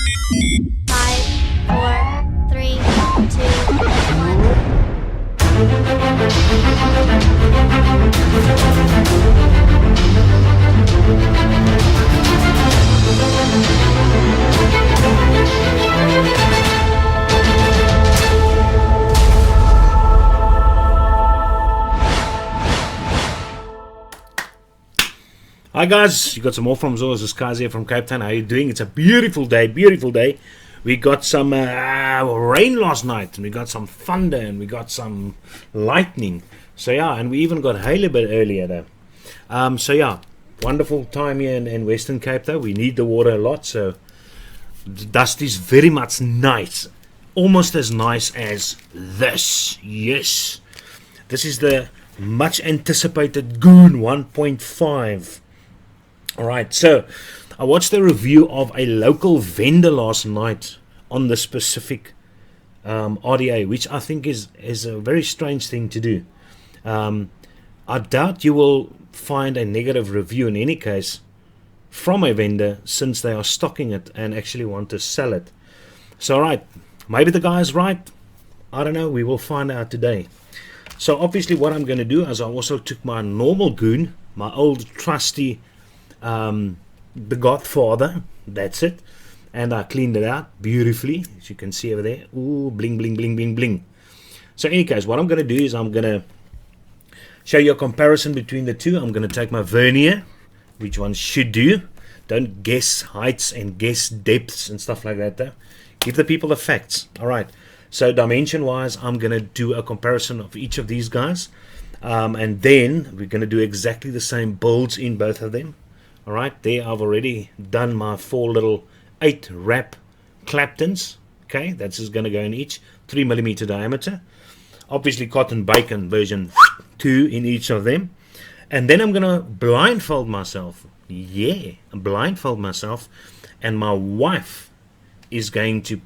5, 4, 3, 2, 1. Hi guys, you got some more from Zor. This is Kaz here from Cape Town. How are you doing? It's a beautiful day, beautiful day. We got some rain last night, and we got some thunder, and we got some lightning. So yeah, and we even got hail a bit earlier though. So yeah, wonderful time here in Western Cape though. We need the water a lot, so the dust is very much nice. Almost as nice as this. Yes. This is the much anticipated Goon 1.5. Alright, so I watched a review of a local vendor last night on the specific RDA, which I think is a very strange thing to do. I doubt you will find a negative review in any case from a vendor, since they are stocking it and actually want to sell it. So alright, maybe the guy is right. I don't know, we will find out today. So obviously what I'm going to do is I also took my normal Goon, my old trusty the Godfather, that's it, and I cleaned it out beautifully, as you can see over there. Ooh, bling bling bling bling bling. So in any case, what I'm going to do is I'm going to show you a comparison between the two. I'm going to take my vernier, which one should do. Don't guess heights and guess depths and stuff like that though. Give the people the facts. Alright, so dimension wise, I'm going to do a comparison of each of these guys, and then we're going to do exactly the same builds in both of them. Alright, there I've already done my 4 little 8 wrap Claptons. Okay, that's just going to go in each 3mm diameter. Obviously cotton bacon version 2 in each of them. And then I'm going to blindfold myself. Yeah, blindfold myself. And my wife is going to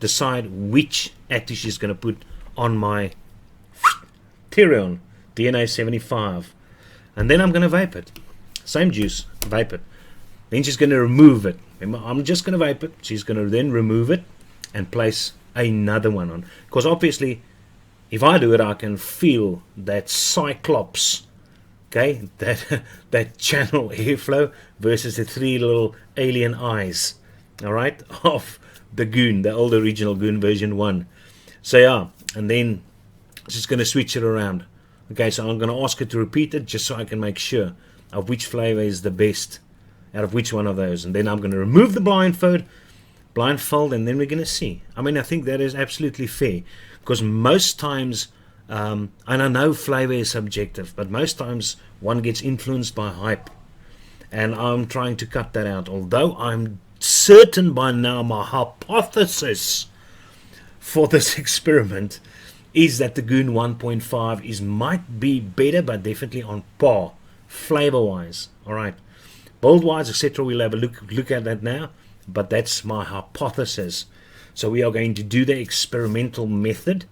decide which active she's going to put on my Tyrion DNA 75. And then I'm going to vape it. Same juice, vape it. Then she's going to remove it. I'm just going to vape it. She's going to then remove it and place another one on. Because obviously, if I do it, I can feel that cyclops, okay, that channel airflow versus the 3 little alien eyes, all right, of the Goon, the old original Goon version 1. So yeah, and then she's going to switch it around. Okay, so I'm going to ask her to repeat it just so I can make sure of which flavor is the best out of which one of those. And then I'm going to remove the blindfold, and then we're going to see. I mean, I think that is absolutely fair, because most times, and I know flavor is subjective, but most times one gets influenced by hype, and I'm trying to cut that out. Although I'm certain by now, my hypothesis for this experiment is that the Goon 1.5 might be better, but definitely on par flavor wise. Alright, build wise, etc., we'll have a look at that now, but that's my hypothesis. So we are going to do the experimental method,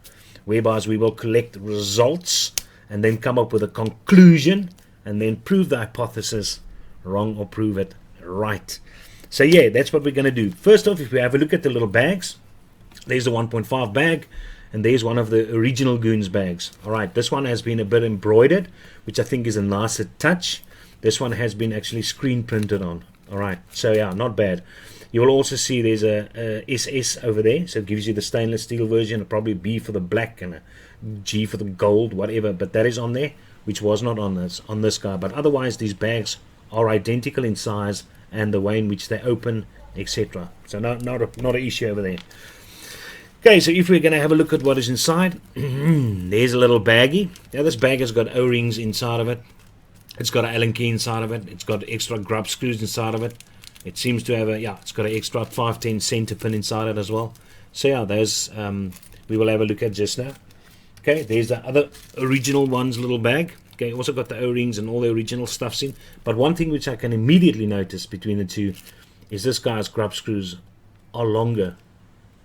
whereby we will collect results and then come up with a conclusion and then prove the hypothesis wrong or prove it right. So yeah, that's what we're going to do. First off, if we have a look at the little bags, there's the 1.5 bag, and there's one of the original Goons bags. Alright, this one has been a bit embroidered, which I think is a nicer touch. This one has been actually screen printed on. Alright, so yeah, not bad. You will also see there's a SS over there, so it gives you the stainless steel version. It'll probably B for the black and a G for the gold, whatever, but that is on there, which was not on this guy. But otherwise, these bags are identical in size and the way in which they open, etc. So not an issue over there. Okay, so if we're going to have a look at what is inside, there's a little baggie. Now this bag has got O-rings inside of it. It's got an Allen key inside of it. It's got extra grub screws inside of it. It seems to have it's got an extra 510 center pin inside it as well. So yeah, those we will have a look at just now. Okay, there's the other original one's little bag. Okay, also got the O-rings and all the original stuffs in. But one thing which I can immediately notice between the two is this guy's grub screws are longer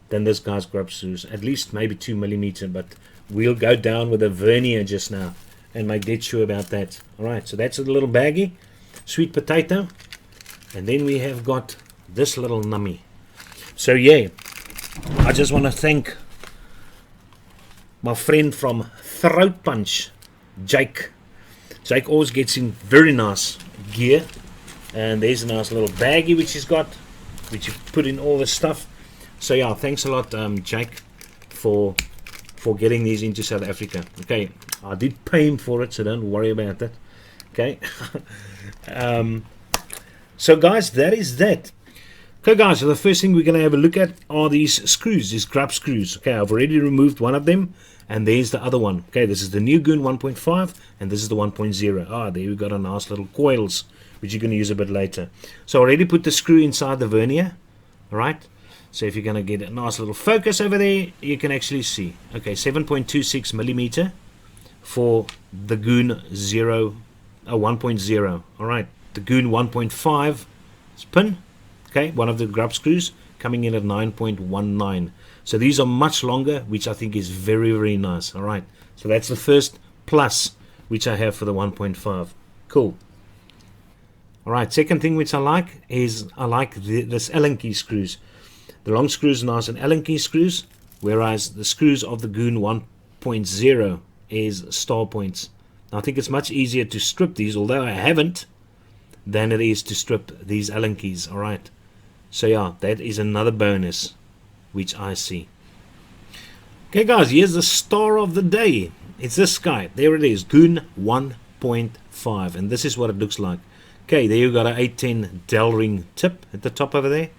than this guy's grub screws, at least maybe 2mm, but we'll go down with a vernier just now and make dead sure about that. Alright, so that's a little baggie, sweet potato, and then we have got this little nummy. So yeah, I just want to thank my friend from Throat Punch, Jake. Jake always gets in very nice gear, and there's a nice little baggie which he's got, which you put in all this stuff. So yeah, thanks a lot, Jake, for getting these into South Africa. Okay, I did pay him for it, so don't worry about that. Okay. So guys, that is that. Okay guys, so the first thing we're going to have a look at are these screws, these grub screws. Okay, I've already removed one of them, and there's the other one. Okay, this is the new Goon 1.5, and this is the 1.0. Ah, there we got a nice little coils, which you're going to use a bit later. So I already put the screw inside the vernier. Alright, so if you're going to get a nice little focus over there, you can actually see. Okay, 7.26 millimeter for the Goon 1.0. Alright, the Goon 1.5 pin. Okay, one of the grub screws coming in at 9.19. So these are much longer, which I think is very, very nice. All right, so that's the first plus which I have for the 1.5. Cool. All right, second thing which I like is this Allen key screws. The long screws are nice and Allen key screws, whereas the screws of the Goon 1.0 is star points. Now, I think it's much easier to strip these, although I haven't, than it is to strip these Allen keys. All right. So yeah, that is another bonus which I see. Okay guys, here's the star of the day. It's this guy. There it is, Goon 1.5, and this is what it looks like. Okay, there you got an 810 dowel ring tip at the top over there.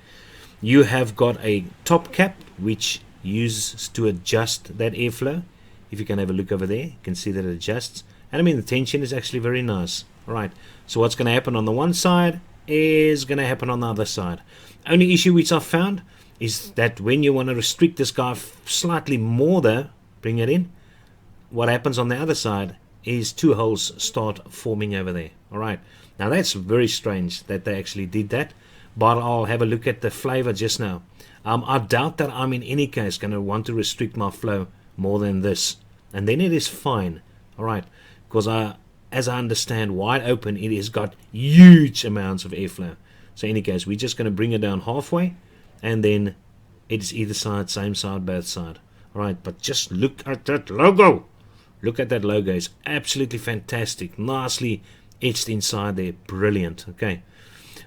You have got a top cap which uses to adjust that airflow. If you can have a look over there, you can see that it adjusts, and I mean the tension is actually very nice. Alright, so what's going to happen on the one side is going to happen on the other side. Only issue which I've found is that when you want to restrict this guy slightly more though, bring it in, what happens on the other side is two holes start forming over there. Alright, now that's very strange that they actually did that, but I'll have a look at the flavor just now. I doubt that I'm in any case going to want to restrict my flow more than this, and then it is fine. Alright, because as I understand, wide open, it has got huge amounts of airflow. So in any case, we're just going to bring it down halfway, and then it's either side, same side, both side. Alright, but just look at that logo. Look at that logo. It's absolutely fantastic. Nicely etched inside there. Brilliant. Okay.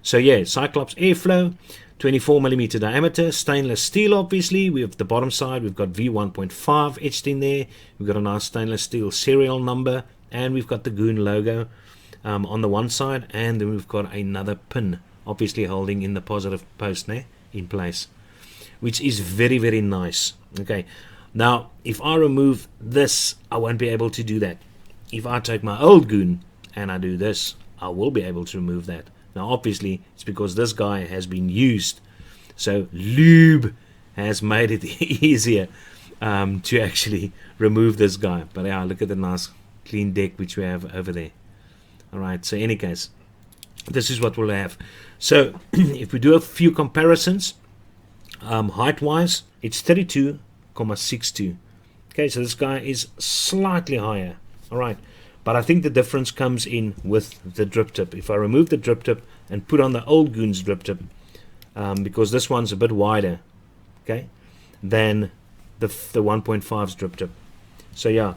So yeah, Cyclops airflow, 24mm diameter, stainless steel obviously. We have the bottom side, we've got V1.5 etched in there. We've got a nice stainless steel serial number, and we've got the Goon logo on the one side, and then we've got another pin obviously holding in the positive post there in place, which is very, very nice. Okay, now if I remove this, I won't be able to do that. If I take my old Goon and I do this, I will be able to remove that. Now obviously it's because this guy has been used, so lube has made it easier to actually remove this guy. But yeah, look at the nice clean deck which we have over there. Alright, so in any case, this is what we'll have. So if we do a few comparisons, height wise, it's 32.62. Okay, so this guy is slightly higher. Alright, but I think the difference comes in with the drip tip. If I remove the drip tip and put on the old Goon's drip tip, because this one's a bit wider, okay, than the 1.5's drip tip. So yeah,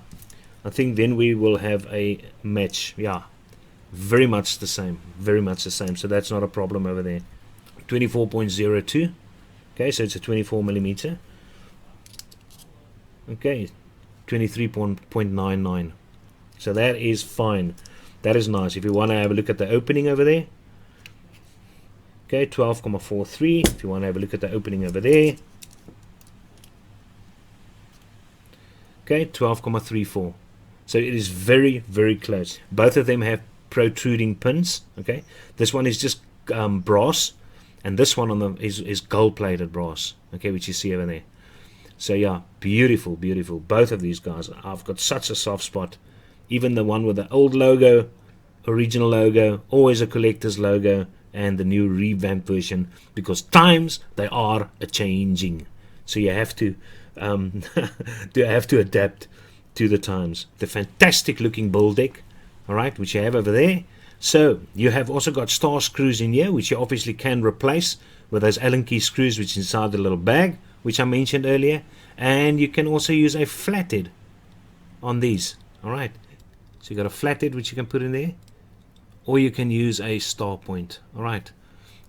I think then we will have a match. Yeah, very much the same, very much the same. So that's not a problem over there. 24.02. Okay, so it's a 24mm. Okay, 23.99. So that is fine. That is nice. If you want to have a look at the opening over there, okay, 12.43. If you want to have a look at the opening over there, okay, 12.34. So it is very, very close. Both of them have protruding pins. Okay, this one is just brass, and this one on the is gold-plated brass. Okay, which you see over there. So yeah, beautiful, beautiful. Both of these guys, I've got such a soft spot. Even the one with the old logo, original logo, always a collector's logo, and the new revamped version, because times they are a changing. So you have to adapt to the times. The fantastic looking bull deck, all right, which you have over there. So you have also got star screws in here, which you obviously can replace with those Allen key screws which is inside the little bag, which I mentioned earlier. And you can also use a flathead on these. Alright, so you got a flathead which you can put in there, or you can use a star point. Alright,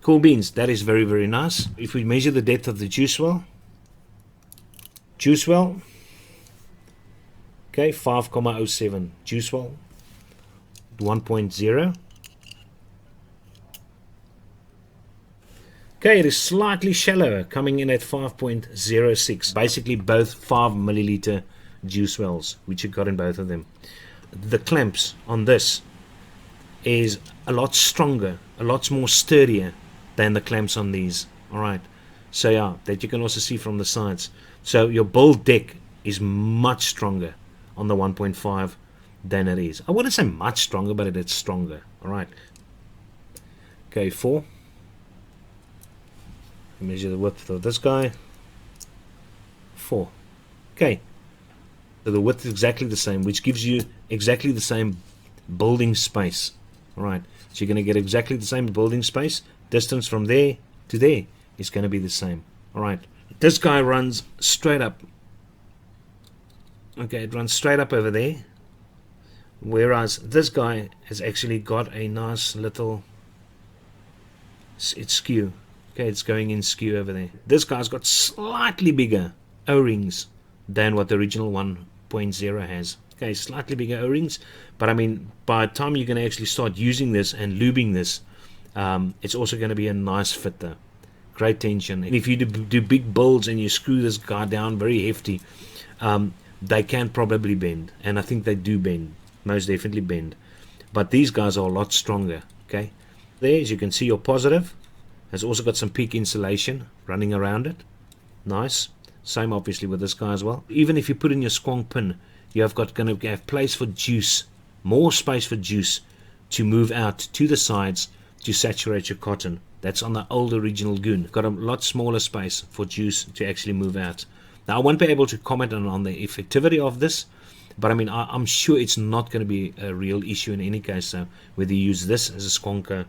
cool beans. That is very, very nice. If we measure the depth of the juice well, okay, 5,07. Juice well 1.0. Okay, it is slightly shallower, coming in at 5.06. Basically both 5 milliliter juice wells, which you got in both of them. The clamps on this is a lot stronger, a lot more sturdier than the clamps on these. Alright, so yeah, that you can also see from the sides. So your build deck is much stronger on the 1.5 than it is. I wouldn't say much stronger, but it is stronger. Alright, okay, 4. Measure the width of this guy. 4. Okay, so the width is exactly the same, which gives you exactly the same building space. Alright, so you're going to get exactly the same building space. Distance from there to there is going to be the same. Alright, this guy runs straight up. Okay, it runs straight up over there, whereas this guy has actually got a nice little, it's skew. Okay, it's going in skew over there. This guy's got slightly bigger O-rings than what the original 1.0 has. Okay, slightly bigger O-rings, but I mean, by the time you're going to actually start using this and lubing this, it's also going to be a nice fit though. Great tension. And if you do big builds and you screw this guy down very hefty, they can probably bend, and I think they do bend, most definitely bend. But these guys are a lot stronger. Okay, there, as you can see, your positive has also got some peak insulation running around it. Nice. Same obviously with this guy as well. Even if you put in your squonk pin, you have got going to have place for juice, more space for juice to move out to the sides to saturate your cotton. That's on the old original Goon. Got a lot smaller space for juice to actually move out. Now I won't be able to comment on the effectivity of this, but I mean I'm sure it's not going to be a real issue in any case. So whether you use this as a squonker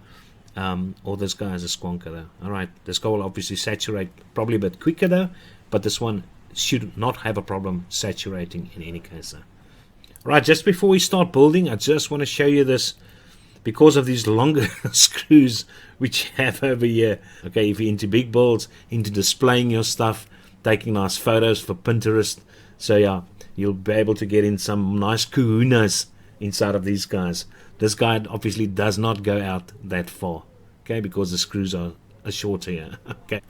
or this guy as a squonker though. Alright, this guy will obviously saturate probably a bit quicker though, but this one should not have a problem saturating in any case though. Right, just before we start building, I just want to show you this because of these longer screws which you have over here. Okay, if you're into big builds, into displaying your stuff, taking nice photos for Pinterest, so yeah, you'll be able to get in some nice kahunas inside of these guys. This guy obviously does not go out that far, okay, because the screws are shorter here. Okay.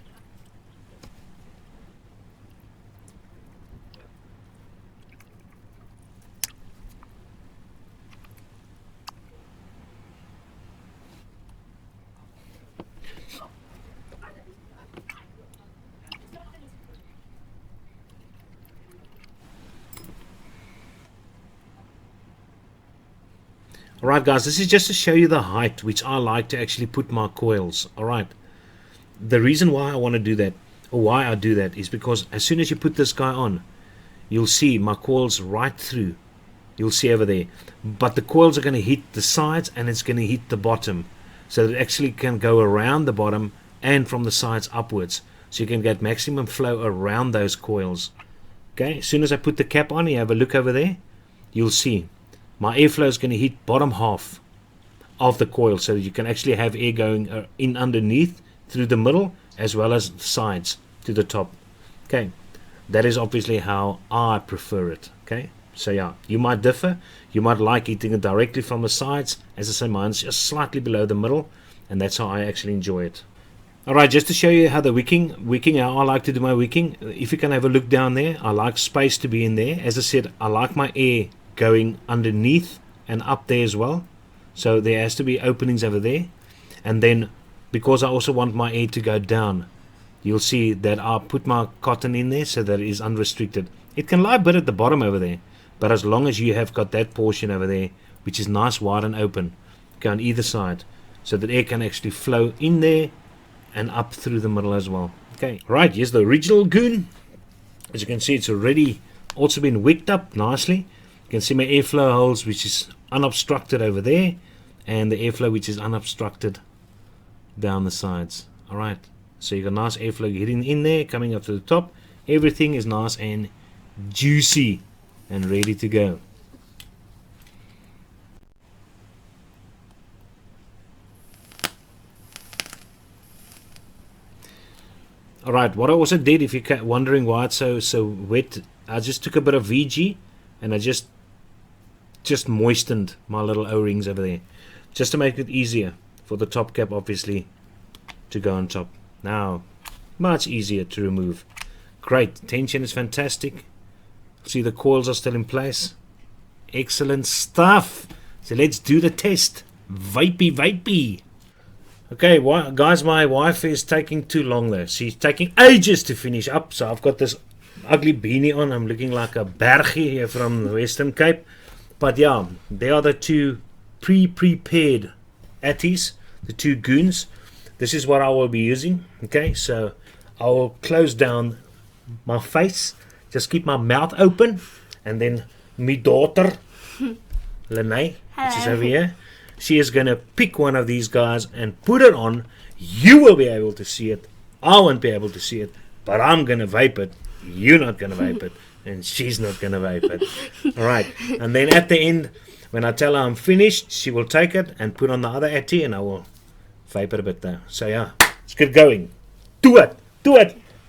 Alright guys, this is just to show you the height which I like to actually put my coils. Alright, the reason why I want to do that, or why I do that, is because as soon as you put this guy on, you'll see my coils right through. You'll see over there, but the coils are going to hit the sides and it's going to hit the bottom, so that it actually can go around the bottom and from the sides upwards, so you can get maximum flow around those coils. Okay, as soon as I put the cap on, you have a look over there, you'll see my airflow is going to hit bottom half of the coil, so that you can actually have air going in underneath, through the middle, as well as the sides to the top. Okay, that is obviously how I prefer it. Okay, so yeah, you might differ. You might like eating it directly from the sides. As I say, mine's just slightly below the middle, and that's how I actually enjoy it. Alright, just to show you how the wicking, how I like to do my wicking. If you can have a look down there, I like space to be in there. As I said, I like my air going underneath and up there as well, so there has to be openings over there. And then because I also want my air to go down, you'll see that I put my cotton in there so that it is unrestricted. It can lie a bit at the bottom over there, but as long as you have got that portion over there which is nice, wide and open, go on either side, so that air can actually flow in there and up through the middle as well. Okay, right, here's the original Goon. As you can see, it's already also been wicked up nicely. You can see my airflow holes which is unobstructed over there. and the airflow which is unobstructed down the sides. Alright, so you got nice airflow getting in there, coming up to the top. Everything is nice and juicy and ready to go. Alright, what I also did, if you're wondering why it's so wet, I just took a bit of VG and I just moistened my little O-rings over there, just to make it easier for the top cap, obviously, to go on top. Now, much easier to remove. Great, tension is fantastic. See, the coils are still in place. Excellent stuff. So let's do the test. Vapey. Okay, guys, my wife is taking too long there. She's taking ages to finish up. So I've got this ugly beanie on. I'm looking like a bergie here from the Western Cape. But yeah, they are the two prepared atties, the two goons. This is what I will be using. Okay, so I will close down my face, just keep my mouth open, and then my daughter, Lene, which is over here, she is going to pick one of these guys and put it on. You will be able to see it. I won't be able to see it, but I'm going to vape it. You're not going to vape it, and she's not going to vape it. Alright, and then at the end, when I tell her I'm finished, she will take it and put on the other atty, and I will vape it a bit there. So yeah, let's get going. Do it.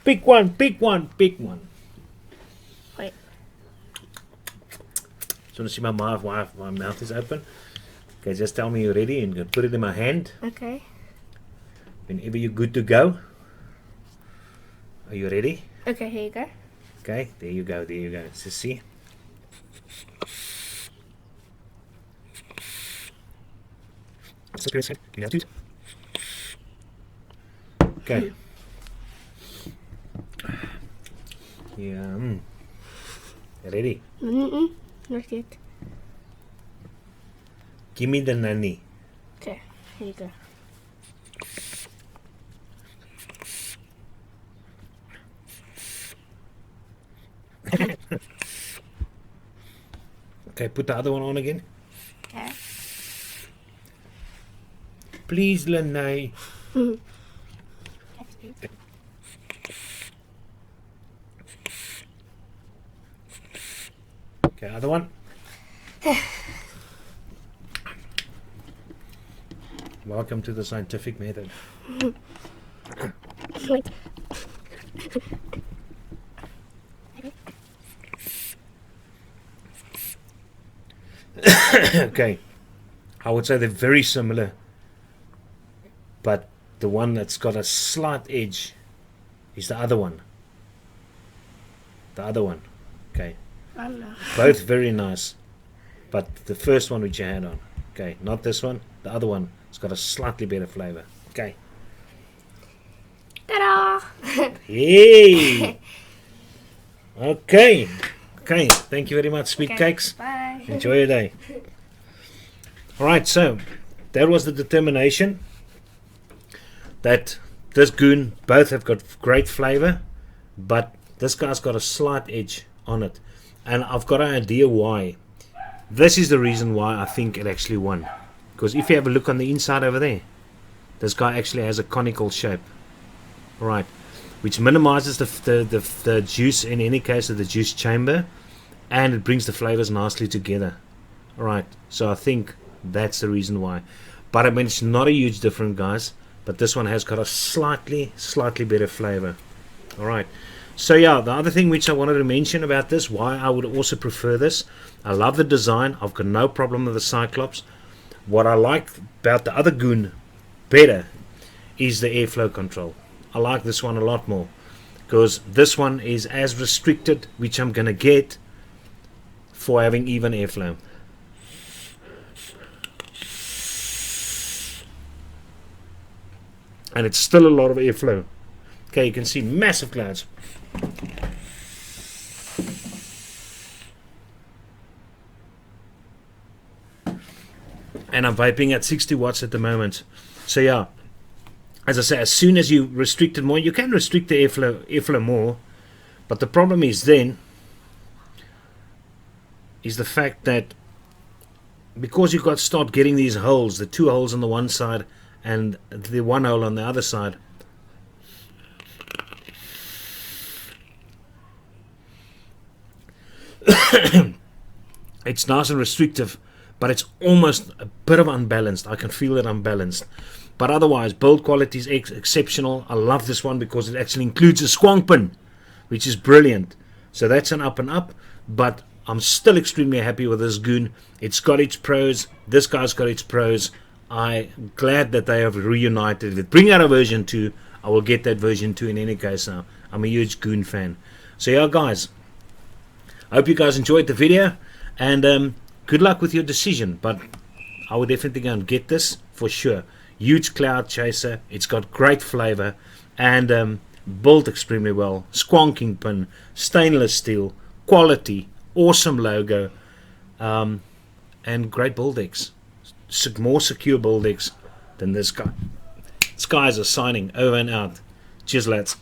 Pick one. Wait. Just want to see my mouth is open. Okay, just tell me you're ready and put it in my hand. Okay. Whenever you're good to go. Are you ready? Okay, here you go. Okay, there you go. Let's just see. Okay. Yeah. Ready? Not yet. Give me the nanny. Okay, here you go. Okay, put the other one on again. Okay. Please, Lanai. Okay, other one. Welcome to the scientific method. Okay, I would say they're very similar, but the one that's got a slight edge is the other one. Okay, I don't know. both very nice, but the first one which you had on, okay, not this one, the other one, it's got a slightly better flavor. Okay. Ta-da! Hey. Okay, thank you very much, sweet cakes. Bye. Enjoy your day. Alright, so that was the determination that this goon, both have got great flavor, but this guy's got a slight edge on it, and I've got an idea why. This is the reason why I think it actually won, because if you have a look on the inside over there, this guy actually has a conical shape, right, which minimizes the juice, in any case of the juice chamber, and it brings the flavors nicely together. Alright, so I think that's the reason why. But I mean, it's not a huge difference, guys, but this one has got a slightly better flavor. Alright, so yeah, the other thing which I wanted to mention about this, why I would also prefer this, I love the design. I've got no problem with the Cyclops. What I like about the other goon better is the airflow control. I like this one a lot more, because this one is as restricted, which I'm gonna get for having even airflow. And it's still a lot of airflow. Okay, you can see massive clouds. And I'm vaping at 60 watts at the moment. So yeah, as I say, as soon as you restrict it more, you can restrict the airflow more, but the problem is then is the fact that because you've got to start getting these holes, the 2 holes on the one side and the 1 hole on the other side. It's nice and restrictive, but it's almost a bit of unbalanced. I can feel it unbalanced. But otherwise, build quality is exceptional. I love this one because it actually includes a squonk pin, which is brilliant. So that's an up and up, but I'm still extremely happy with this goon. It's got its pros. This guy's got its pros. I'm glad that they have reunited it. Bring out a version 2. I will get that version 2 in any case now. I'm a huge goon fan. So yeah, guys, I hope you guys enjoyed the video, and good luck with your decision. But I would definitely go and get this for sure. Huge cloud chaser. It's got great flavor and built extremely well. Squonking pin, stainless steel, quality, awesome logo, and great build decks. More secure build decks than this guy. Skies are signing over and out. Cheers, lads.